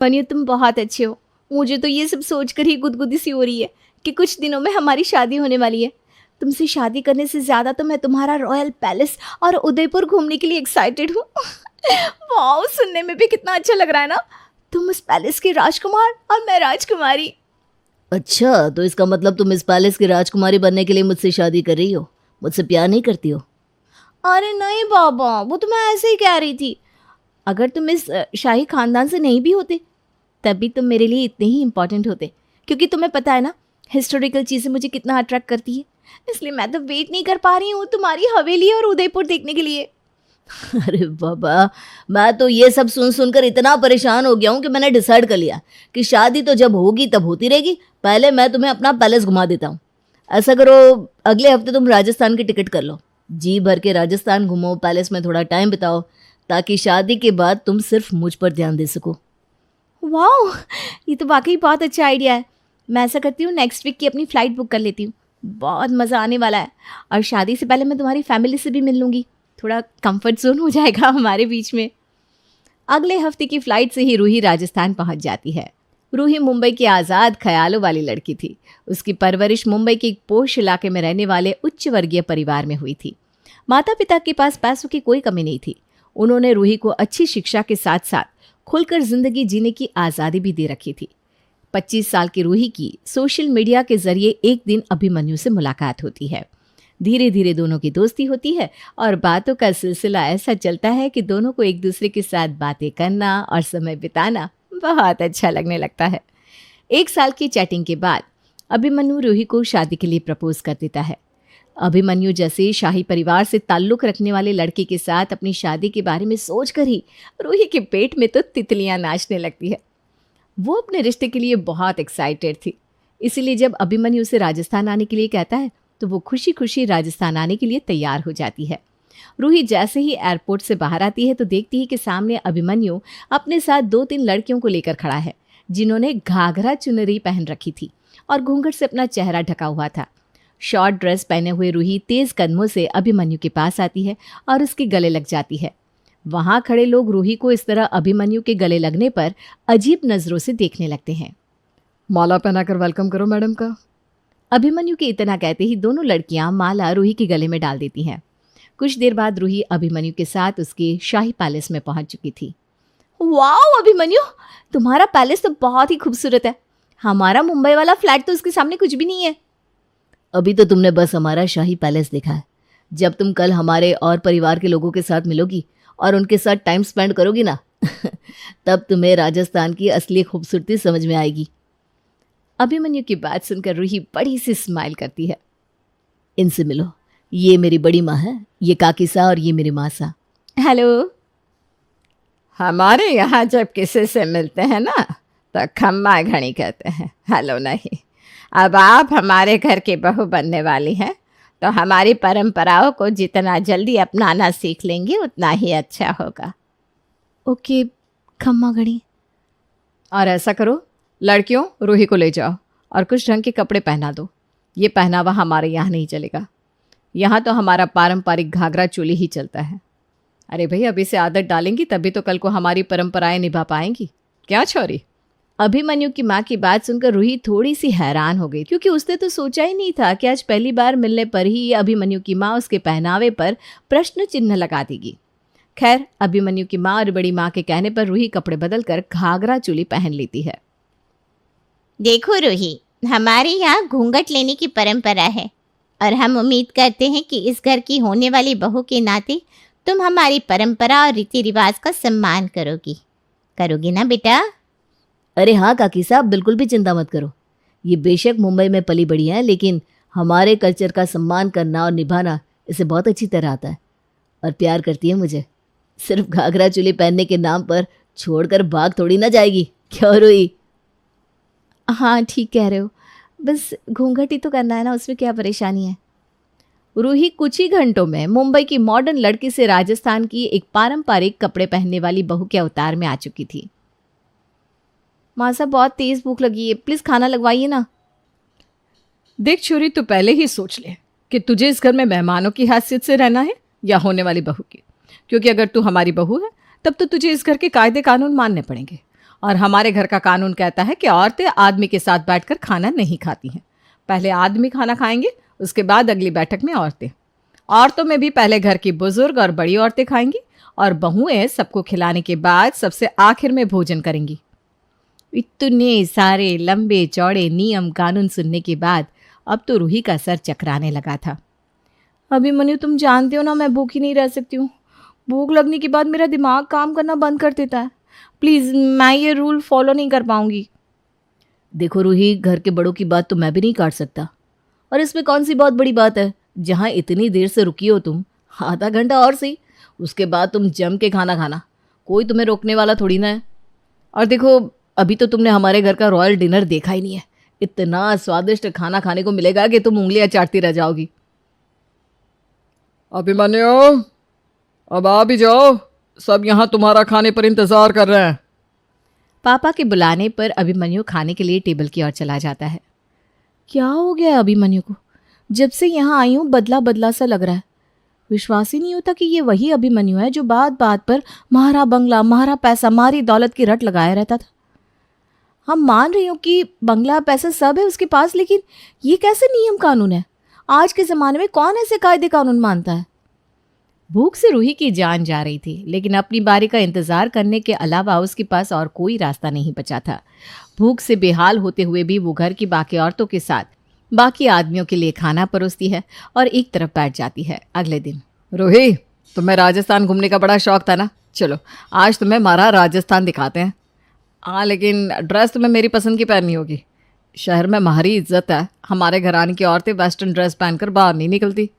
बनियो तुम बहुत अच्छे हो। मुझे तो ये सब सोचकर ही गुदगुदी सी हो रही है कि कुछ दिनों में हमारी शादी होने वाली है। तुमसे शादी करने से ज़्यादा तो मैं तुम्हारा रॉयल पैलेस और उदयपुर घूमने के लिए एक्साइटेड हूँ। वाह, सुनने में भी कितना अच्छा लग रहा है ना। तुम उस पैलेस के राजकुमार और मैं राजकुमारी। अच्छा, तो इसका मतलब तुम इस पैलेस की राजकुमारी बनने के लिए मुझसे शादी कर रही हो, मुझसे प्यार नहीं करती हो? अरे नहीं बाबा, वो तो मैं ऐसे ही कह रही थी। अगर तुम इस शाही खानदान से नहीं भी होते तभी तुम मेरे लिए इतने ही इम्पोर्टेंट होते, क्योंकि तुम्हें पता है ना हिस्टोरिकल चीज़ें मुझे कितना अट्रैक्ट करती है। इसलिए मैं तो वेट नहीं कर पा रही हूँ तुम्हारी हवेली और उदयपुर देखने के लिए। अरे बाबा, मैं तो ये सब सुन सुनकर इतना परेशान हो गया हूँ कि मैंने डिसाइड कर लिया कि शादी तो जब होगी तब होती रहेगी। पहले मैं तुम्हें अपना पैलेस घुमा देता हूँ। ऐसा करो, अगले हफ्ते तुम राजस्थान की टिकट कर लो, जी भर के राजस्थान घूमो, पैलेस में थोड़ा टाइम बिताओ, ताकि शादी के बाद तुम सिर्फ मुझ पर ध्यान दे सको। वाह, ये तो वाकई बहुत अच्छा आइडिया है। मैं ऐसा करती हूँ, नेक्स्ट वीक की अपनी फ़्लाइट बुक कर लेती हूँ। बहुत मज़ा आने वाला है। और शादी से पहले मैं तुम्हारी फैमिली से भी मिल लूँगी, थोड़ा कंफर्ट जोन हो जाएगा हमारे बीच में। अगले हफ्ते की फ़्लाइट से ही रूही राजस्थान पहुँच जाती है। रूही मुंबई की आज़ाद ख्यालों वाली लड़की थी। उसकी परवरिश मुंबई के एक पोश इलाके में रहने वाले उच्च वर्गीय परिवार में हुई थी। माता पिता के पास पैसों की कोई कमी नहीं थी। उन्होंने रूही को अच्छी शिक्षा के साथ साथ खुलकर जिंदगी जीने की आज़ादी भी दे रखी थी। 25 साल की रूही की सोशल मीडिया के जरिए एक दिन अभिमन्यु से मुलाकात होती है। धीरे धीरे दोनों की दोस्ती होती है और बातों का सिलसिला ऐसा चलता है कि दोनों को एक दूसरे के साथ बातें करना और समय बिताना बहुत अच्छा लगने लगता है। 1 साल की चैटिंग के बाद अभिमन्यु रूही को शादी के लिए प्रपोज कर देता है। अभिमन्यु जैसे शाही परिवार से ताल्लुक रखने वाले लड़के के साथ अपनी शादी के बारे में सोचकर ही रूही के पेट में तो तितलियां नाचने लगती है। वो अपने रिश्ते के लिए बहुत एक्साइटेड थी। इसीलिए जब अभिमन्यु से राजस्थान आने के लिए कहता है तो वो खुशी खुशी राजस्थान आने के लिए तैयार हो जाती है। रूही जैसे ही एयरपोर्ट से बाहर आती है तो देखती है कि सामने अभिमन्यु अपने साथ 2-3 लड़कियों को लेकर खड़ा है, जिन्होंने घाघरा चुनरी पहन रखी थी और घूंघट से अपना चेहरा ढका हुआ था। शॉर्ट ड्रेस पहने हुए रूही तेज कदमों से अभिमन्यु के पास आती है और उसके गले लग जाती है। वहां खड़े लोग रूही को इस तरह अभिमन्यु के गले लगने पर अजीब नजरों से देखने लगते हैं। माला पहनाकर वेलकम करो मैडम का। अभिमन्यु के इतना कहते ही दोनों लड़कियां माला रूही के गले में डाल देती हैं। कुछ देर बाद रूही अभिमन्यु के साथ उसके शाही पैलेस में पहुंच चुकी थी। वाओ अभिमन्यु, तुम्हारा पैलेस तो बहुत ही खूबसूरत है। हमारा मुंबई वाला फ्लैट तो उसके सामने कुछ भी नहीं है। अभी तो तुमने बस हमारा शाही पैलेस देखा है। जब तुम कल हमारे और परिवार के लोगों के साथ मिलोगी और उनके साथ टाइम स्पेंड करोगी ना तब तुम्हें राजस्थान की असली खूबसूरती समझ में आएगी। अभिमन्यु की बात सुनकर रूही बड़ी सी स्माइल करती है। इनसे मिलो, ये मेरी बड़ी माँ है, ये काकीसा और ये मेरी मासा। हेलो। हमारे यहाँ जब किसी से मिलते हैं ना तो खम्मा घड़ी कहते हैं, हेलो नहीं। अब आप हमारे घर की बहू बनने वाली हैं तो हमारी परंपराओं को जितना जल्दी अपनाना सीख लेंगी उतना ही अच्छा होगा। ओके, खम्मा घड़ी। और ऐसा करो, लड़कियों रूही को ले जाओ और कुछ ढंग के कपड़े पहना दो। ये पहनावा हमारे यहाँ नहीं चलेगा। यहाँ तो हमारा पारंपरिक घाघरा चोली ही चलता है। अरे भाई, अभी से आदत डालेंगी तभी तो कल को हमारी परंपराएं निभा पाएंगी। क्या छोरी? अभिमन्यु की माँ की बात सुनकर रूही थोड़ी सी हैरान हो गई, क्योंकि उसने तो सोचा ही नहीं था कि आज पहली बार मिलने पर ही अभिमन्यु की माँ उसके पहनावे पर प्रश्न चिन्ह लगा देगी। खैर, अभिमन्यु की माँ और बड़ी माँ के कहने पर रूही कपड़े बदलकर घाघरा चोली पहन लेती है। देखो रूही, हमारे यहाँ घूंघट लेने की परंपरा है और हम उम्मीद करते हैं कि इस घर की होने वाली बहू के नाते तुम हमारी परंपरा और रीति रिवाज का सम्मान करोगी ना बेटा? अरे हाँ काकी साहब, बिल्कुल भी चिंता मत करो। ये बेशक मुंबई में पली बड़ी है, लेकिन हमारे कल्चर का सम्मान करना और निभाना इसे बहुत अच्छी तरह आता है और प्यार करती है मुझे। सिर्फ घाघरा चोली पहनने के नाम पर छोड़कर भाग थोड़ी ना जाएगी। क्यों रोई? हाँ ठीक कह रहे हो, बस घूंघट ही तो करना है ना, उसमें क्या परेशानी है। रूही कुछ ही घंटों में मुंबई की मॉडर्न लड़की से राजस्थान की एक पारंपरिक कपड़े पहनने वाली बहू के अवतार में आ चुकी थी। माँ साहब, बहुत तेज भूख लगी है, प्लीज खाना लगवाइए ना। देख छोरी, तू पहले ही सोच ले कि तुझे इस घर में मेहमानों की हैसियत से रहना है या होने वाली बहू की। क्योंकि अगर तू हमारी बहू है तब तो तुझे इस घर के कायदे कानून मानने पड़ेंगे और हमारे घर का कानून कहता है कि औरतें आदमी के साथ बैठकर खाना नहीं खाती हैं। पहले आदमी खाना खाएंगे, उसके बाद अगली बैठक में औरतें। औरतों में भी पहले घर की बुजुर्ग और बड़ी औरतें खाएंगी और बहुएं सबको खिलाने के बाद सबसे आखिर में भोजन करेंगी। इतने सारे लंबे चौड़े नियम कानून सुनने के बाद अब तो रूही का सर चकराने लगा था। अभिमन्यु, तुम जानते हो ना मैं भूखी नहीं रह सकती हूँ। भूख लगने के बाद मेरा दिमाग काम करना बंद कर देता है। प्लीज़, मैं ये रूल फॉलो नहीं कर पाऊंगी। देखो रूही, घर के बड़ों की बात तो मैं भी नहीं काट सकता, और इसमें कौन सी बहुत बड़ी बात है। जहाँ इतनी देर से रुकी हो तुम, आधा घंटा और सही, उसके बाद तुम जम के खाना खाना, कोई तुम्हें रोकने वाला थोड़ी ना है। और देखो, अभी तो तुमने हमारे घर का रॉयल डिनर देखा ही नहीं है। इतना स्वादिष्ट खाना खाने को मिलेगा कि तुम उंगलियां चाटती रह जाओगी। अभिमन्यु, अब आ भी जाओ, सब यहाँ तुम्हारा खाने पर इंतजार कर रहे हैं। पापा के बुलाने पर अभिमन्यु खाने के लिए टेबल की ओर चला जाता है। क्या हो गया है अभिमन्यु को? जब से यहाँ आई हूँ बदला बदला सा लग रहा है। विश्वास ही नहीं होता कि ये वही अभिमन्यु है जो बात बात पर महारा बंगला, महारा पैसा, मारी दौलत की रट लगाया रहता था। हम मान रही हूँ कि बंगला पैसा सब है उसके पास, लेकिन ये कैसे नियम कानून है? आज के ज़माने में कौन ऐसे कायदे कानून मानता है? भूख से रूही की जान जा रही थी, लेकिन अपनी बारी का इंतजार करने के अलावा उसके पास और कोई रास्ता नहीं बचा था। भूख से बेहाल होते हुए भी वो घर की बाकी औरतों के साथ बाकी आदमियों के लिए खाना परोसती है और एक तरफ बैठ जाती है। अगले दिन, रूही, तुम्हें राजस्थान घूमने का बड़ा शौक था ना? चलो आज तुम्हें हमारा राजस्थान दिखाते हैं। हाँ, लेकिन ड्रेस तुम्हें मेरी पसंद की पहननी होगी। शहर में हमारी इज्जत है, हमारे घराने की औरतें वेस्टर्न ड्रेस पहनकर बाहर नहीं निकलती।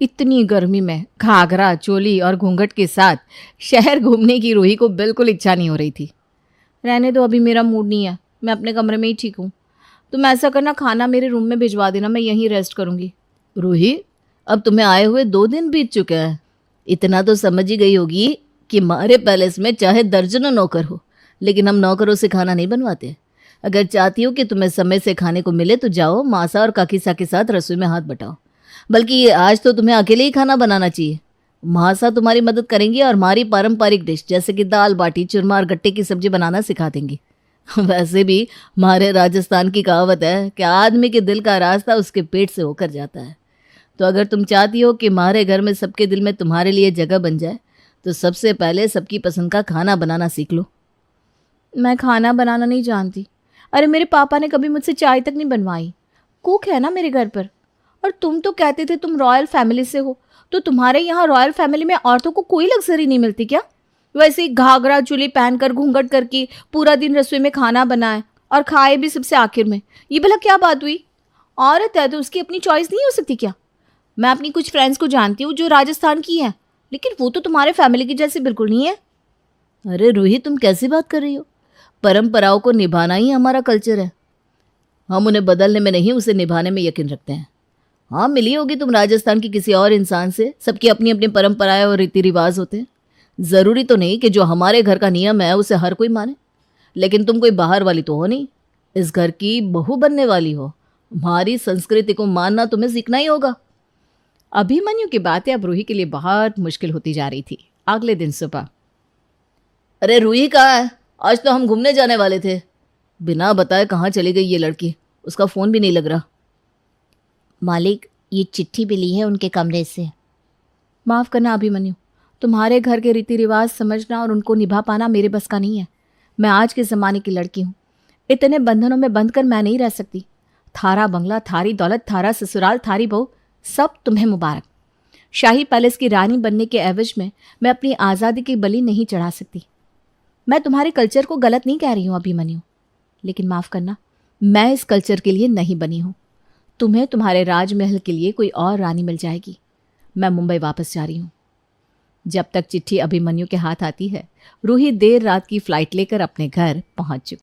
इतनी गर्मी में घाघरा, चोली और घूंघट के साथ शहर घूमने की रूही को बिल्कुल इच्छा नहीं हो रही थी। रहने दो, अभी मेरा मूड नहीं है, मैं अपने कमरे में ही ठीक हूँ। तुम ऐसा करना, खाना मेरे रूम में भिजवा देना, मैं यहीं रेस्ट करूँगी। रूही, अब तुम्हें आए हुए 2 दिन बीत चुके हैं। इतना तो समझ ही गई होगी कि हमारे पैलेस में चाहे दर्जनों नौकर हो, लेकिन हम नौकरों से खाना नहीं बनवाते। अगर चाहती हो कि तुम्हें समय से खाने को मिले तो जाओ मासा और काकीसा के साथ रसोई में हाथ बटाओ। बल्कि आज तो तुम्हें अकेले ही खाना बनाना चाहिए। मासा तुम्हारी मदद करेंगी और हमारी पारंपरिक डिश जैसे कि दाल बाटी, चूरमा और गट्टे की सब्जी बनाना सिखा देंगी। वैसे भी हमारे राजस्थान की कहावत है कि आदमी के दिल का रास्ता उसके पेट से होकर जाता है। तो अगर तुम चाहती हो कि हमारे घर में सबके दिल में तुम्हारे लिए जगह बन जाए, तो सबसे पहले सबकी पसंद का खाना बनाना सीख लो। मैं खाना बनाना नहीं जानती। अरे मेरे पापा ने कभी मुझसे चाय तक नहीं बनवाई। कुक है ना मेरे घर पर। और तुम तो कहते थे तुम रॉयल फैमिली से हो, तो तुम्हारे यहाँ रॉयल फैमिली में औरतों को कोई लग्जरी नहीं मिलती क्या? वैसे ही घाघरा चोली पहनकर घूंघट करके पूरा दिन रसोई में खाना बनाए और खाए भी सबसे आखिर में। ये भला क्या बात हुई? औरत है तो उसकी अपनी चॉइस नहीं हो सकती क्या? मैं अपनी कुछ फ्रेंड्स को जानती हूँ जो राजस्थान की हैं, लेकिन वो तो तुम्हारे फैमिली की जैसे बिल्कुल नहीं है। अरे रूही, तुम कैसी बात कर रही हो? परंपराओं को निभाना ही हमारा कल्चर है। हम उन्हें बदलने में नहीं, उसे निभाने में यकीन रखते हैं। हाँ, मिली होगी तुम राजस्थान की किसी और इंसान से, सबकी अपनी अपनी परंपराएं और रीति रिवाज होते हैं। ज़रूरी तो नहीं कि जो हमारे घर का नियम है उसे हर कोई माने। लेकिन तुम कोई बाहर वाली तो हो नहीं, इस घर की बहू बनने वाली हो। हमारी संस्कृति को मानना तुम्हें सीखना ही होगा। अभिमन्यु की बातें अब रूही के लिए बहुत मुश्किल होती जा रही थी। अगले दिन सुबह, अरे रूही कहाँ है? आज तो हम घूमने जाने वाले थे। बिना बताए कहाँ चली गई ये लड़की? उसका फ़ोन भी नहीं लग रहा। मालिक, ये चिट्ठी मिली है उनके कमरे से। माफ़ करना अभिमन्यु, तुम्हारे घर के रीति रिवाज समझना और उनको निभा पाना मेरे बस का नहीं है। मैं आज के ज़माने की लड़की हूँ। इतने बंधनों में बंध कर मैं नहीं रह सकती। थारा बंगला, थारी दौलत, थारा ससुराल, थारी बहू, सब तुम्हें मुबारक। शाही पैलेस की रानी बनने के एवज में मैं अपनी आज़ादी की बलि नहीं चढ़ा सकती। मैं तुम्हारे कल्चर को गलत नहीं कह रही हूँ अभिमन्यु, लेकिन माफ़ करना, मैं इस कल्चर के लिए नहीं बनी हूँ। तुम्हें तुम्हारे राजमहल के लिए कोई और रानी मिल जाएगी। मैं मुंबई वापस जा रही हूँ। जब तक चिट्ठी अभिमन्यु के हाथ आती है, रूही देर रात की फ्लाइट लेकर अपने घर पहुंच चुकी।